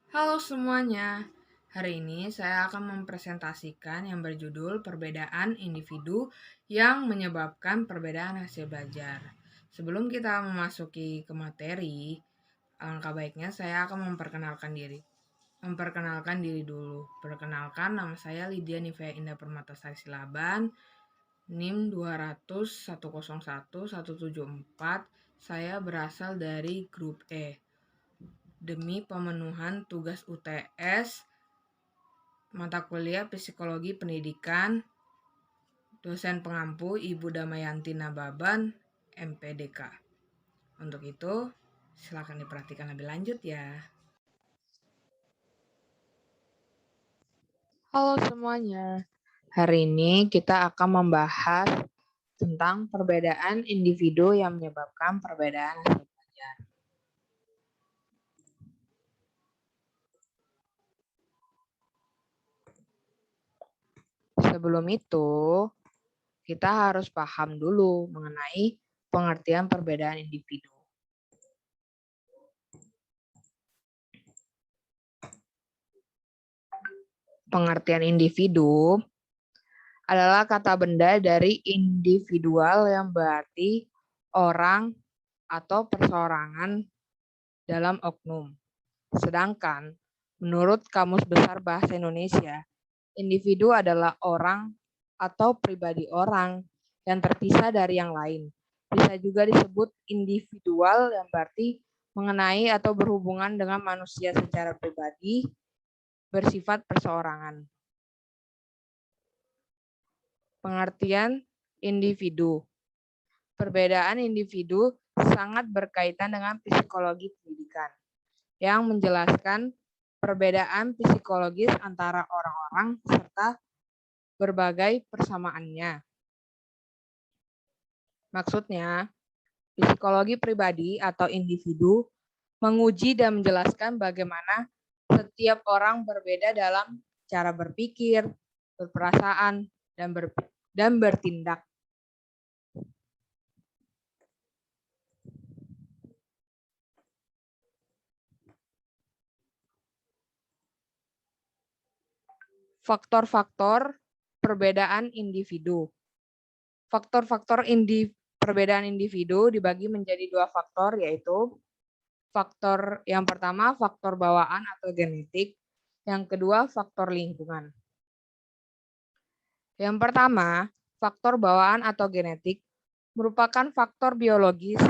Halo semuanya, hari ini saya akan mempresentasikan yang berjudul perbedaan individu yang menyebabkan perbedaan hasil belajar. Sebelum kita memasuki ke materi, alangkah baiknya saya akan memperkenalkan diri. Memperkenalkan diri dulu. Perkenalkan, nama saya Lydia Nivea Indah Permatasari Silaban, NIM 200101174. Saya berasal dari grup E. Demi pemenuhan tugas UTS mata kuliah Psikologi Pendidikan, dosen pengampu Ibu Damayanti Nababan, MPDK. Untuk itu, silakan diperhatikan lebih lanjut ya. Halo semuanya, hari ini kita akan membahas tentang perbedaan individu yang menyebabkan perbedaan hasil belajar. Sebelum itu, kita harus paham dulu mengenai pengertian perbedaan individu. Pengertian individu adalah kata benda dari individual yang berarti orang atau perseorangan dalam oknum. Sedangkan menurut Kamus Besar Bahasa Indonesia, individu adalah orang atau pribadi orang yang terpisah dari yang lain. Bisa juga disebut individual yang berarti mengenai atau berhubungan dengan manusia secara pribadi, bersifat perseorangan. Pengertian individu. Perbedaan individu sangat berkaitan dengan psikologi pendidikan yang menjelaskan perbedaan psikologis antara orang-orang serta berbagai persamaannya. Maksudnya, psikologi pribadi atau individu menguji dan menjelaskan bagaimana setiap orang berbeda dalam cara berpikir, berperasaan, dan bertindak. Faktor-faktor perbedaan individu. Faktor-faktor perbedaan individu dibagi menjadi dua faktor, yaitu faktor yang pertama faktor bawaan atau genetik, yang kedua faktor lingkungan. Yang pertama, faktor bawaan atau genetik merupakan faktor biologis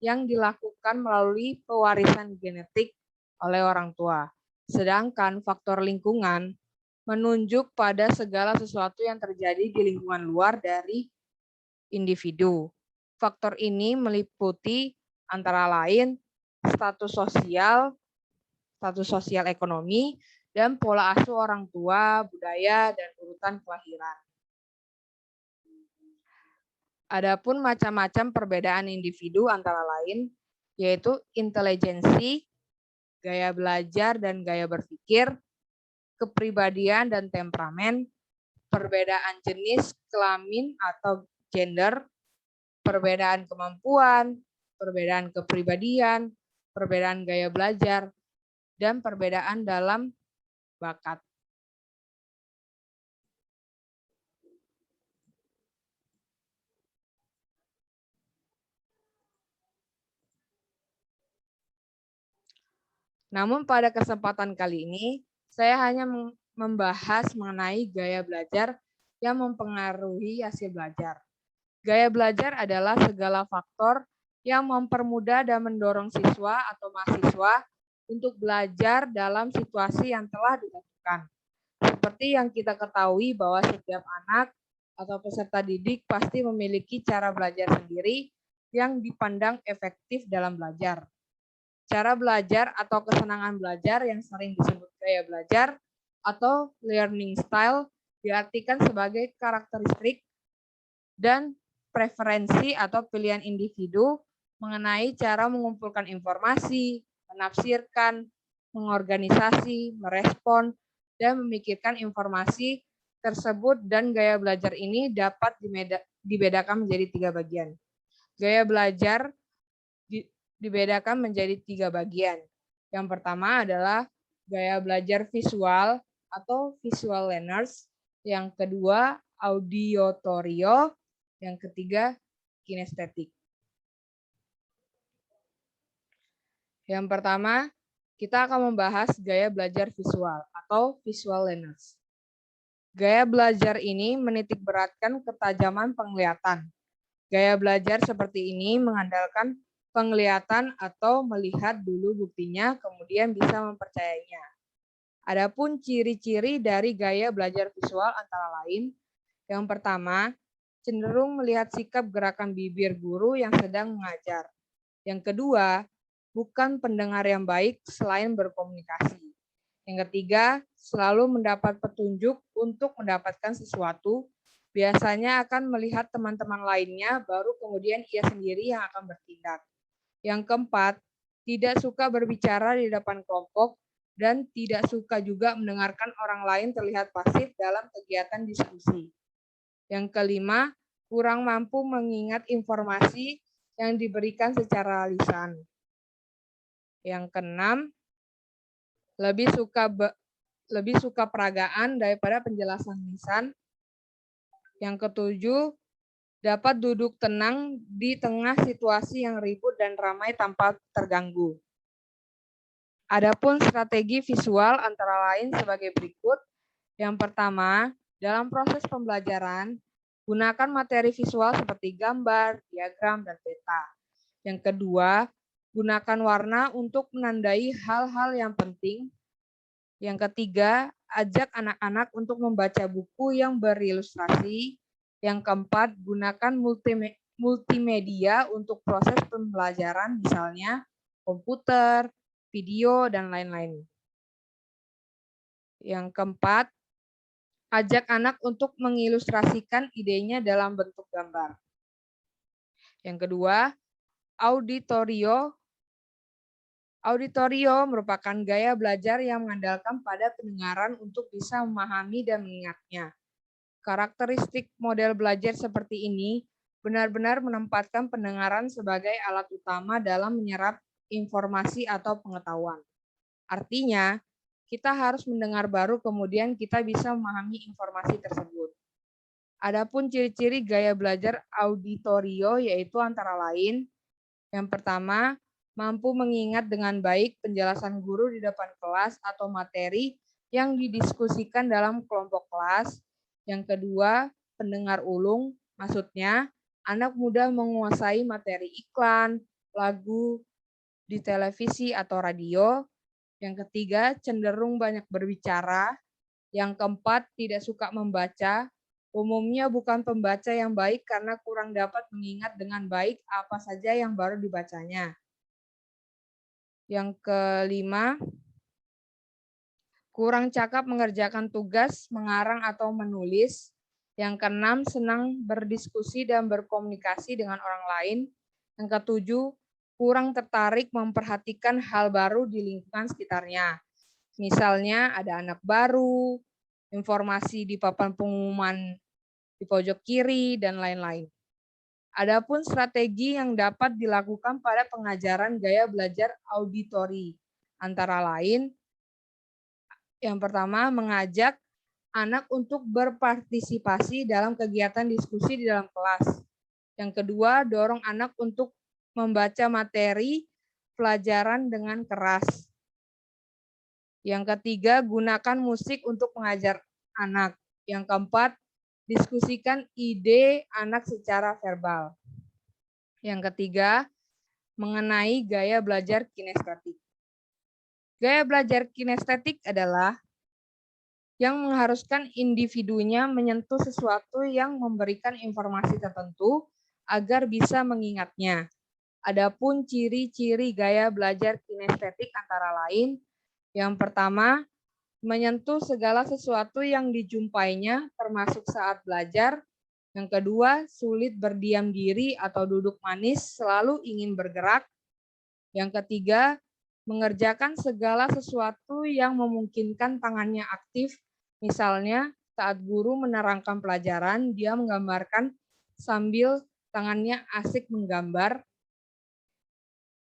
yang dilakukan melalui pewarisan genetik oleh orang tua. Sedangkan faktor lingkungan menunjuk pada segala sesuatu yang terjadi di lingkungan luar dari individu. Faktor ini meliputi antara lain status sosial ekonomi, dan pola asuh orang tua, budaya, dan urutan kelahiran. Adapun macam-macam perbedaan individu antara lain yaitu intelijensi, gaya belajar dan gaya berpikir, kepribadian dan temperamen, perbedaan jenis kelamin atau gender, perbedaan kemampuan, perbedaan kepribadian, perbedaan gaya belajar, dan perbedaan dalam bakat. Namun pada kesempatan kali ini, saya hanya membahas mengenai gaya belajar yang mempengaruhi hasil belajar. Gaya belajar adalah segala faktor yang mempermudah dan mendorong siswa atau mahasiswa untuk belajar dalam situasi yang telah ditentukan. Seperti yang kita ketahui bahwa setiap anak atau peserta didik pasti memiliki cara belajar sendiri yang dipandang efektif dalam belajar. Cara belajar atau kesenangan belajar yang sering disebut gaya belajar atau learning style diartikan sebagai karakteristik dan preferensi atau pilihan individu mengenai cara mengumpulkan informasi, menafsirkan, mengorganisasi, merespon, dan memikirkan informasi tersebut, dan gaya belajar ini dapat dibedakan menjadi 3 bagian. Gaya belajar dibedakan menjadi 3 bagian. Yang pertama adalah gaya belajar visual atau visual learners, yang kedua auditorio, yang ketiga kinestetik. Yang pertama, kita akan membahas gaya belajar visual atau visual learners. Gaya belajar ini menitikberatkan ketajaman penglihatan. Gaya belajar seperti ini mengandalkan penglihatan atau melihat dulu buktinya, kemudian bisa mempercayainya. Adapun ciri-ciri dari gaya belajar visual antara lain, yang pertama, cenderung melihat sikap gerakan bibir guru yang sedang mengajar. Yang kedua, bukan pendengar yang baik selain berkomunikasi. Yang ketiga, selalu mendapat petunjuk untuk mendapatkan sesuatu, biasanya akan melihat teman-teman lainnya, baru kemudian ia sendiri yang akan bertindak. Yang keempat, tidak suka berbicara di depan kelompok, dan tidak suka juga mendengarkan orang lain terlihat pasif dalam kegiatan diskusi. Yang kelima, kurang mampu mengingat informasi yang diberikan secara lisan. Yang keenam, lebih suka peragaan daripada penjelasan lisan. Yang ketujuh, dapat duduk tenang di tengah situasi yang ribut dan ramai tanpa terganggu. Adapun strategi visual antara lain sebagai berikut. Yang pertama, dalam proses pembelajaran, gunakan materi visual seperti gambar, diagram, dan peta. Yang kedua, gunakan warna untuk menandai hal-hal yang penting. Yang ketiga, ajak anak-anak untuk membaca buku yang berilustrasi. Yang keempat, gunakan multimedia untuk proses pembelajaran, misalnya komputer, video, dan lain-lain. Yang keempat, ajak anak untuk mengilustrasikan idenya dalam bentuk gambar. Yang kedua, auditorio merupakan gaya belajar yang mengandalkan pada pendengaran untuk bisa memahami dan mengingatnya. Karakteristik model belajar seperti ini benar-benar menempatkan pendengaran sebagai alat utama dalam menyerap informasi atau pengetahuan. Artinya, kita harus mendengar baru kemudian kita bisa memahami informasi tersebut. Adapun ciri-ciri gaya belajar auditorio yaitu antara lain, yang pertama, mampu mengingat dengan baik penjelasan guru di depan kelas atau materi yang didiskusikan dalam kelompok kelas. Yang kedua, pendengar ulung, maksudnya anak mudah menguasai materi iklan, lagu di televisi atau radio. Yang ketiga, cenderung banyak berbicara. Yang keempat, tidak suka membaca. Umumnya bukan pembaca yang baik karena kurang dapat mengingat dengan baik apa saja yang baru dibacanya. Yang kelima, kurang cakap mengerjakan tugas, mengarang atau menulis. Yang keenam, senang berdiskusi dan berkomunikasi dengan orang lain. Yang ketujuh, kurang tertarik memperhatikan hal baru di lingkungan sekitarnya. Misalnya ada anak baru, informasi di papan pengumuman di pojok kiri, dan lain-lain. Adapun strategi yang dapat dilakukan pada pengajaran gaya belajar auditori, antara lain, yang pertama, mengajak anak untuk berpartisipasi dalam kegiatan diskusi di dalam kelas. Yang kedua, dorong anak untuk membaca materi pelajaran dengan keras. Yang ketiga, gunakan musik untuk mengajar anak. Yang keempat, diskusikan ide anak secara verbal. Yang ketiga, mengenai gaya belajar kinestetik. Gaya belajar kinestetik adalah yang mengharuskan individunya menyentuh sesuatu yang memberikan informasi tertentu agar bisa mengingatnya. Adapun ciri-ciri gaya belajar kinestetik antara lain, yang pertama, menyentuh segala sesuatu yang dijumpainya termasuk saat belajar. Yang kedua, sulit berdiam diri atau duduk manis, selalu ingin bergerak. Yang ketiga, mengerjakan segala sesuatu yang memungkinkan tangannya aktif. Misalnya, saat guru menerangkan pelajaran, dia menggambarkan sambil tangannya asik menggambar.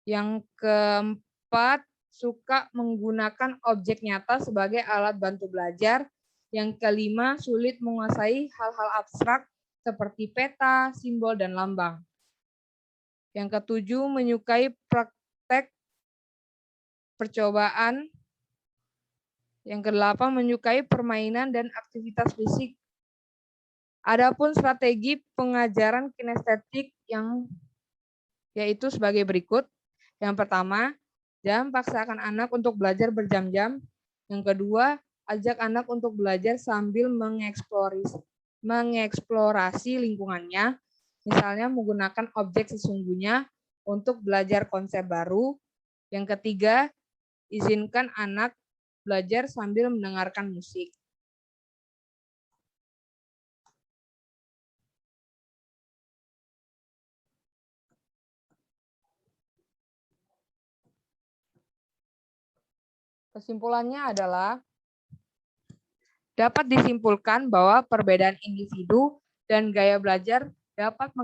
Yang keempat, suka menggunakan objek nyata sebagai alat bantu belajar. Yang kelima, sulit menguasai hal-hal abstrak seperti peta, simbol, dan lambang. Yang ketujuh, menyukai praktek percobaan. Yang kedelapan, menyukai permainan dan aktivitas fisik. Adapun strategi pengajaran kinestetik yaitu sebagai berikut. Yang pertama, jangan paksakan anak untuk belajar berjam-jam. Yang kedua, ajak anak untuk belajar sambil mengeksplorasi lingkungannya, misalnya menggunakan objek sesungguhnya untuk belajar konsep baru. Yang ketiga, izinkan anak belajar sambil mendengarkan musik. Kesimpulannya adalah dapat disimpulkan bahwa perbedaan individu dan gaya belajar dapat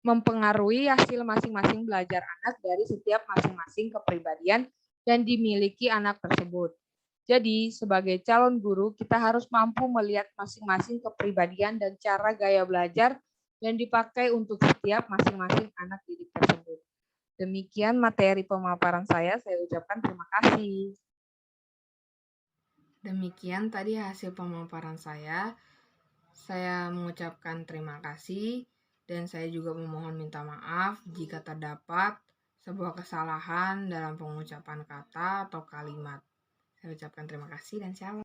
mempengaruhi hasil masing-masing belajar anak dari setiap masing-masing kepribadian yang dimiliki anak tersebut. Jadi, sebagai calon guru, kita harus mampu melihat masing-masing kepribadian dan cara gaya belajar yang dipakai untuk setiap masing-masing anak didik tersebut. Demikian materi pemaparan saya ucapkan terima kasih. Demikian tadi hasil pemaparan saya. Saya mengucapkan terima kasih dan saya juga memohon minta maaf jika terdapat sebuah kesalahan dalam pengucapan kata atau kalimat. Saya ucapkan terima kasih dan shalom.